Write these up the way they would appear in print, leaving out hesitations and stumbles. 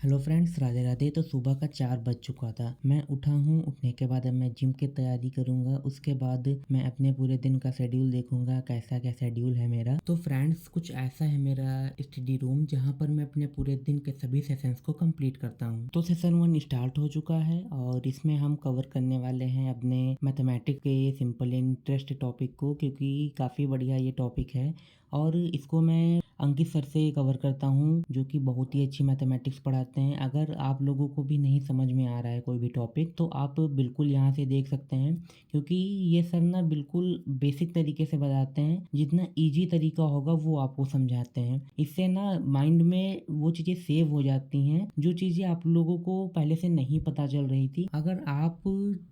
Hello friends, Radhe Radhe. तो सुबह का 4 बज चुका था। मैं उठा हूँ। उठने के बाद अब मैं जिम की तैयारी करूँगा। उसके बाद मैं अपने पूरे दिन का शेड्यूल देखूँगा, कैसा क्या शेड्यूल है मेरा। तो फ्रेंड्स, कुछ ऐसा है मेरा स्टडी रूम, जहाँ पर मैं अपने पूरे दिन के सभी सेशंस को कंप्लीट करता हूँ। तो सेशन 1 स्टार्ट हो चुका है और इसमें हम कवर करने वाले हैं अपने मैथमेटिक्स के सिंपल इंटरेस्ट टॉपिक को, क्योंकि काफ़ी बढ़िया ये टॉपिक है और इसको मैं अंकित सर से कवर करता हूँ, जो कि बहुत ही अच्छी मैथमेटिक्स पढ़ाते हैं। अगर आप लोगों को भी नहीं समझ में आ रहा है कोई भी टॉपिक, तो आप बिल्कुल यहाँ से देख सकते हैं, क्योंकि ये सर ना बिल्कुल बेसिक तरीके से बताते हैं। जितना इजी तरीका होगा वो आपको समझाते हैं। इससे ना माइंड में वो चीज़ें सेव हो जाती हैं जो चीज़ें आप लोगों को पहले से नहीं पता चल रही थी। अगर आप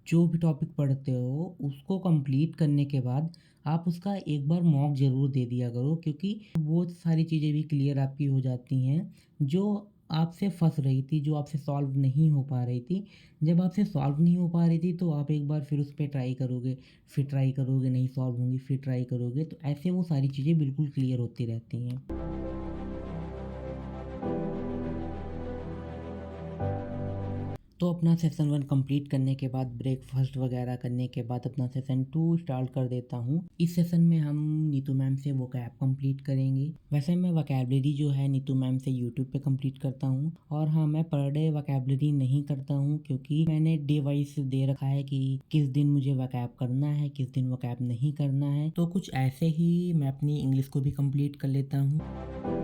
जो भी टॉपिक पढ़ते हो उसको कंप्लीट करने के बाद आप उसका एक बार मॉक ज़रूर दे दिया करो, क्योंकि वो सारी चीज़ें भी क्लियर आपकी हो जाती हैं जो आपसे फँस रही थी, जो आपसे सॉल्व नहीं हो पा रही थी। जब आपसे सॉल्व नहीं हो पा रही थी तो आप एक बार फिर उस पे ट्राई करोगे, फिर ट्राई करोगे, नहीं सॉल्व होंगी, फिर ट्राई करोगे, तो ऐसे वो सारी चीज़ें बिल्कुल क्लियर होती रहती हैं। तो अपना सेशन 1 कंप्लीट करने के बाद ब्रेकफास्ट वगैरह करने के बाद अपना सेशन 2 स्टार्ट कर देता हूँ। इस सेशन में हम नीतू मैम से वोकैब कंप्लीट करेंगे। वैसे मैं वोकैबलरी जो है नीतू मैम से यूट्यूब पे कंप्लीट करता हूँ। और हाँ, मैं पर डे वोकैबलरी नहीं करता हूँ, क्योंकि मैंने डे वाइज दे रखा है कि किस दिन मुझे वोकैब करना है, किस दिन वोकैब नहीं करना है। तो कुछ ऐसे ही मैं अपनी इंग्लिश को भी कंप्लीट कर लेता हूँ।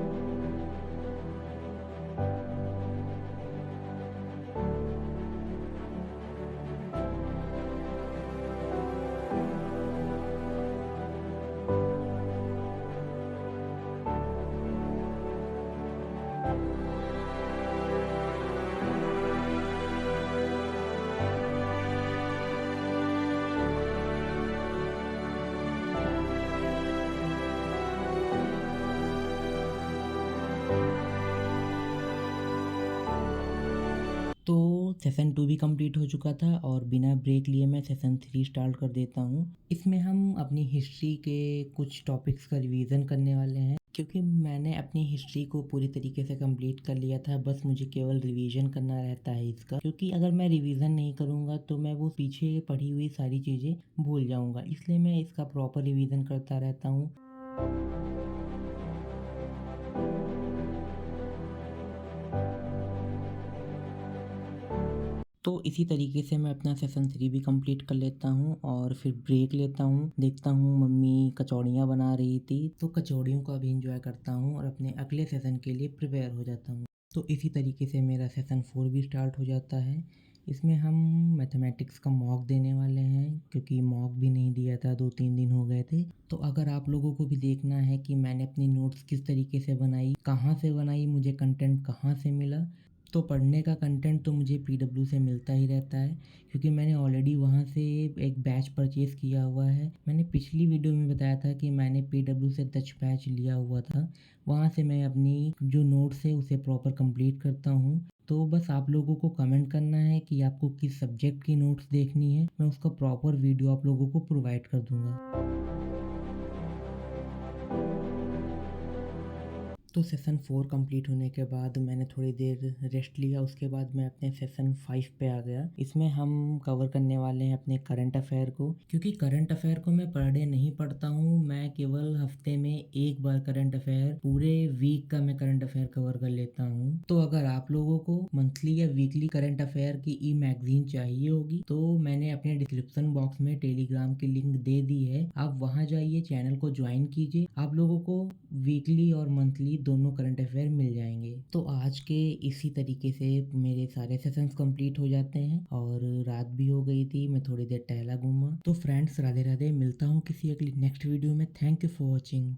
तो सेशन 2 भी कंप्लीट हो चुका था और बिना ब्रेक लिए मैं सेशन 3 स्टार्ट कर देता हूँ। इसमें हम अपनी हिस्ट्री के कुछ टॉपिक्स का रिवीजन करने वाले हैं, क्योंकि मैंने अपनी हिस्ट्री को पूरी तरीके से कंप्लीट कर लिया था। बस मुझे केवल रिवीजन करना रहता है इसका, क्योंकि अगर मैं रिवीजन नहीं करूँगा तो मैं वो पीछे पढ़ी हुई सारी चीज़ें भूल जाऊँगा। इसलिए मैं इसका प्रॉपर रिवीजन करता रहता हूँ। तो इसी तरीके से मैं अपना सेशन 3 भी कंप्लीट कर लेता हूँ और फिर ब्रेक लेता हूँ। देखता हूँ मम्मी कचौड़ियाँ बना रही थी, तो कचौड़ियों का भी इंजॉय करता हूँ और अपने अगले सेशन के लिए प्रिपेयर हो जाता हूँ। तो इसी तरीके से मेरा सेशन 4 भी स्टार्ट हो जाता है। इसमें हम मैथमेटिक्स का मॉक देने वाले हैं, क्योंकि मॉक भी नहीं दिया था, 2-3 दिन हो गए थे। तो अगर आप लोगों को भी देखना है कि मैंने अपनी नोट्स किस तरीके से बनाई, कहाँ से बनाई, मुझे कंटेंट कहाँ से मिला, तो पढ़ने का कंटेंट तो मुझे पीडब्ल्यू से मिलता ही रहता है, क्योंकि मैंने ऑलरेडी वहाँ से एक बैच परचेज़ किया हुआ है। मैंने पिछली वीडियो में बताया था कि मैंने पीडब्ल्यू से दच बैच लिया हुआ था। वहाँ से मैं अपनी जो नोट्स है उसे प्रॉपर कंप्लीट करता हूँ। तो बस आप लोगों को कमेंट करना है कि आपको किस सब्जेक्ट की नोट्स देखनी है, मैं उसका प्रॉपर वीडियो आप लोगों को प्रोवाइड कर दूँगा। तो सेशन 4 कंप्लीट होने के बाद मैंने थोड़ी देर रेस्ट लिया। उसके बाद मैं अपने सेशन 5 पे आ गया। इसमें हम कवर करने वाले हैं अपने करंट अफेयर को, क्योंकि करंट अफेयर को मैं पर डे नहीं पढ़ता हूँ। मैं केवल हफ्ते में एक बार करंट अफेयर, पूरे वीक का मैं करंट अफेयर कवर कर लेता हूँ। तो अगर आप लोगों को मंथली या वीकली करंट अफेयर की ई मैगजीन चाहिए होगी, तो मैंने अपने डिस्क्रिप्शन बॉक्स में टेलीग्राम की लिंक दे दी है। आप वहाँ जाइए, चैनल को ज्वाइन कीजिए। आप लोगों को वीकली और मंथली दोनों करंट अफेयर मिल जाएंगे। तो आज के इसी तरीके से मेरे सारे सेशंस कंप्लीट हो जाते हैं और रात भी हो गई थी। मैं थोड़ी देर टहला घूमा। तो फ्रेंड्स, राधे राधे। मिलता हूँ किसी अगली नेक्स्ट वीडियो में। Thank you for watching.